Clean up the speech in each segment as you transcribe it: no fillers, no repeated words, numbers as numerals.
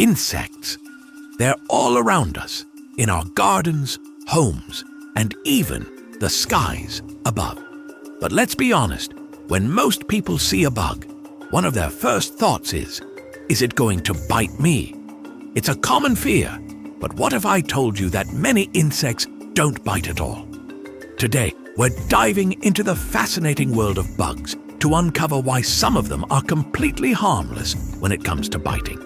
Insects. They're all around us, in our gardens, homes, and even the skies above. But let's be honest, when most people see a bug, one of their first thoughts is it going to bite me? It's a common fear, but what if I told you that many insects don't bite at all? Today, we're diving into the fascinating world of bugs to uncover why some of them are completely harmless when it comes to biting.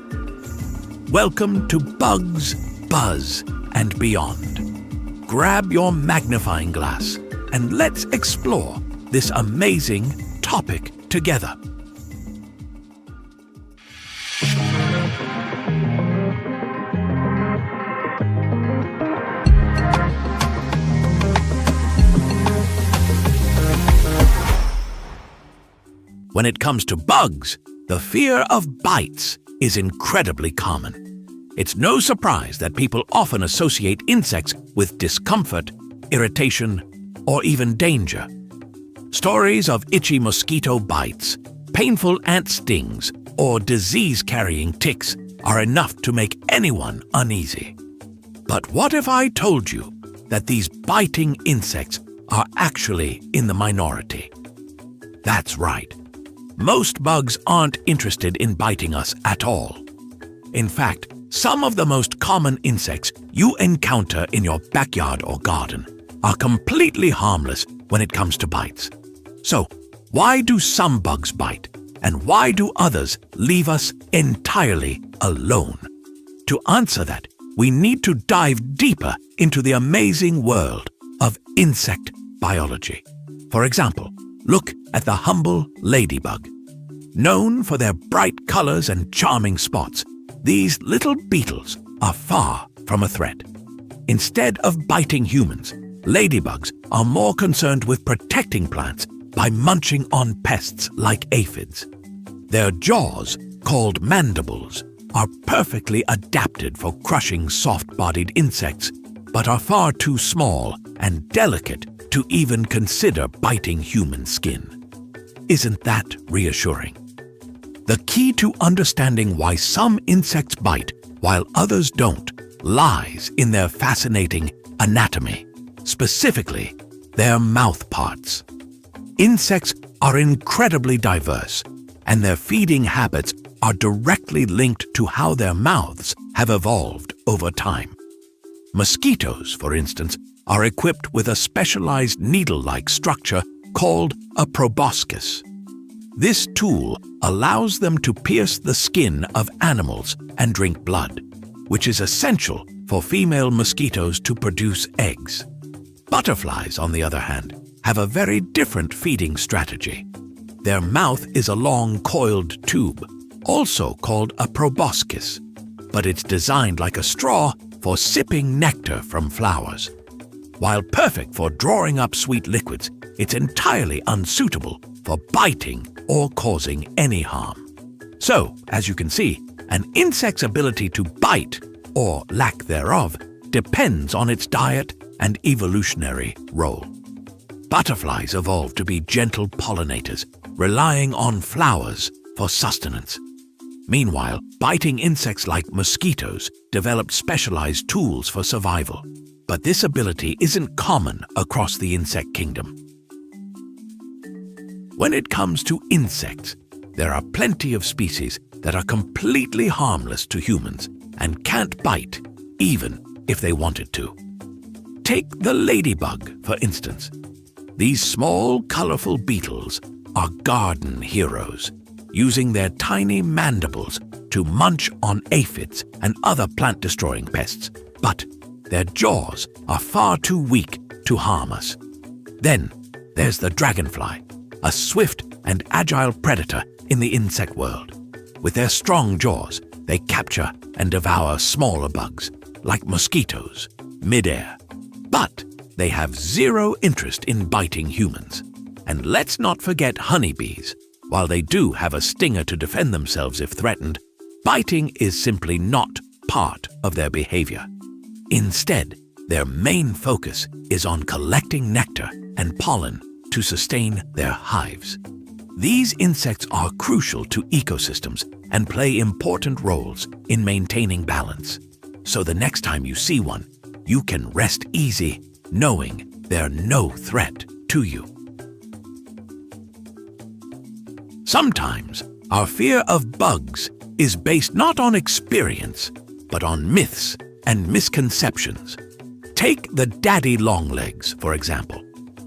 Welcome to Bugs, Buzz, and Beyond. Grab your magnifying glass and let's explore this amazing topic together. When it comes to bugs, the fear of bites is incredibly common. It's no surprise that people often associate insects with discomfort, irritation, or even danger. Stories of itchy mosquito bites, painful ant stings, or disease-carrying ticks are enough to make anyone uneasy. But what if I told you that these biting insects are actually in the minority? That's right. Most bugs aren't interested in biting us at all. In fact, some of the most common insects you encounter in your backyard or garden are completely harmless when it comes to bites. So, why do some bugs bite, and why do others leave us entirely alone? To answer that, we need to dive deeper into the amazing world of insect biology. For example, look at the humble ladybug. Known for their bright colors and charming spots, these little beetles are far from a threat. Instead of biting humans, ladybugs are more concerned with protecting plants by munching on pests like aphids. Their jaws, called mandibles, are perfectly adapted for crushing soft-bodied insects, but are far too small and delicate to even consider biting human skin. Isn't that reassuring? The key to understanding why some insects bite while others don't lies in their fascinating anatomy, specifically their mouth parts. Insects are incredibly diverse, and their feeding habits are directly linked to how their mouths have evolved over time. Mosquitoes, for instance, are equipped with a specialized needle-like structure called a proboscis. This tool allows them to pierce the skin of animals and drink blood, which is essential for female mosquitoes to produce eggs. Butterflies, on the other hand, have a very different feeding strategy. Their mouth is a long coiled tube, also called a proboscis, but it's designed like a straw for sipping nectar from flowers. While perfect for drawing up sweet liquids, it's entirely unsuitable for biting or causing any harm. So, as you can see, an insect's ability to bite, or lack thereof, depends on its diet and evolutionary role. Butterflies evolved to be gentle pollinators, relying on flowers for sustenance. Meanwhile, biting insects like mosquitoes developed specialized tools for survival. But this ability isn't common across the insect kingdom. When it comes to insects, there are plenty of species that are completely harmless to humans and can't bite, even if they wanted to. Take the ladybug, for instance. These small, colorful beetles are garden heroes, using their tiny mandibles to munch on aphids and other plant-destroying pests. But their jaws are far too weak to harm us. Then there's the dragonfly, a swift and agile predator in the insect world. With their strong jaws, they capture and devour smaller bugs, like mosquitoes, mid-air. But they have zero interest in biting humans. And let's not forget honeybees. While they do have a stinger to defend themselves if threatened, biting is simply not part of their behavior. Instead, their main focus is on collecting nectar and pollen to sustain their hives. These insects are crucial to ecosystems and play important roles in maintaining balance. So the next time you see one, you can rest easy knowing they're no threat to you. Sometimes our fear of bugs is based not on experience, but on myths and misconceptions. Take the daddy longlegs, for example.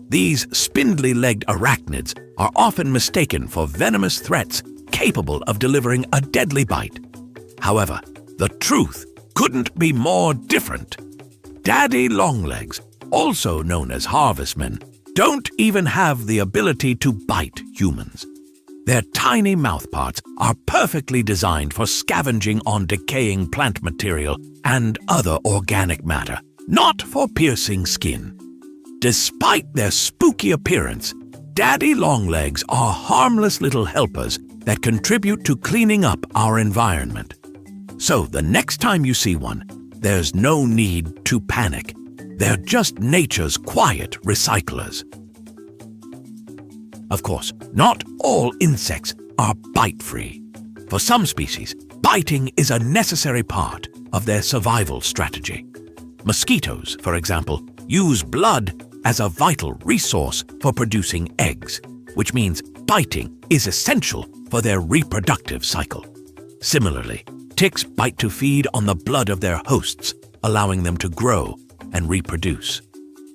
These spindly-legged arachnids are often mistaken for venomous threats capable of delivering a deadly bite. However, the truth couldn't be more different. Daddy longlegs, also known as harvestmen, don't even have the ability to bite humans. Their tiny mouthparts are perfectly designed for scavenging on decaying plant material and other organic matter, not for piercing skin. Despite their spooky appearance, daddy longlegs are harmless little helpers that contribute to cleaning up our environment. So the next time you see one, there's no need to panic. They're just nature's quiet recyclers. Of course, not all insects are bite-free. For some species, biting is a necessary part of their survival strategy. Mosquitoes, for example, use blood as a vital resource for producing eggs, which means biting is essential for their reproductive cycle. Similarly, ticks bite to feed on the blood of their hosts, allowing them to grow and reproduce.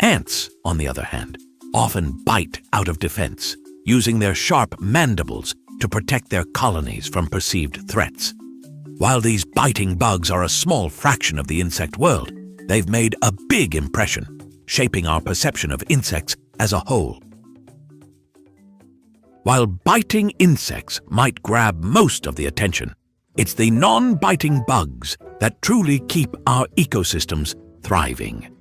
Ants, on the other hand, often bite out of defense, using their sharp mandibles to protect their colonies from perceived threats. While these biting bugs are a small fraction of the insect world, they've made a big impression, shaping our perception of insects as a whole. While biting insects might grab most of the attention, it's the non-biting bugs that truly keep our ecosystems thriving.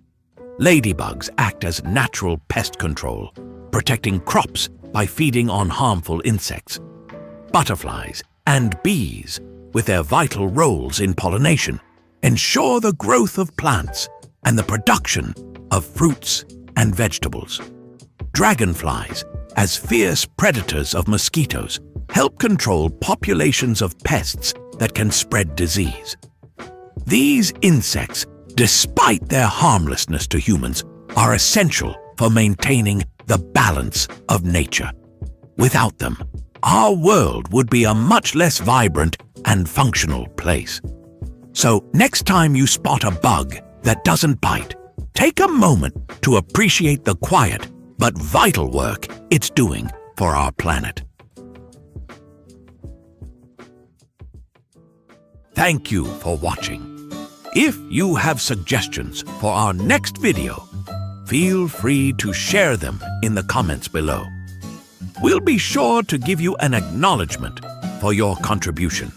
Ladybugs act as natural pest control, protecting crops by feeding on harmful insects. Butterflies and bees, with their vital roles in pollination, ensure the growth of plants and the production of fruits and vegetables. Dragonflies, as fierce predators of mosquitoes, help control populations of pests that can spread disease. These insects, despite their harmlessness to humans, are essential for maintaining the balance of nature. Without them, our world would be a much less vibrant and functional place. So next time you spot a bug that doesn't bite, take a moment to appreciate the quiet but vital work it's doing for our planet. Thank you for watching. If you have suggestions for our next video, feel free to share them in the comments below. We'll be sure to give you an acknowledgement for your contribution.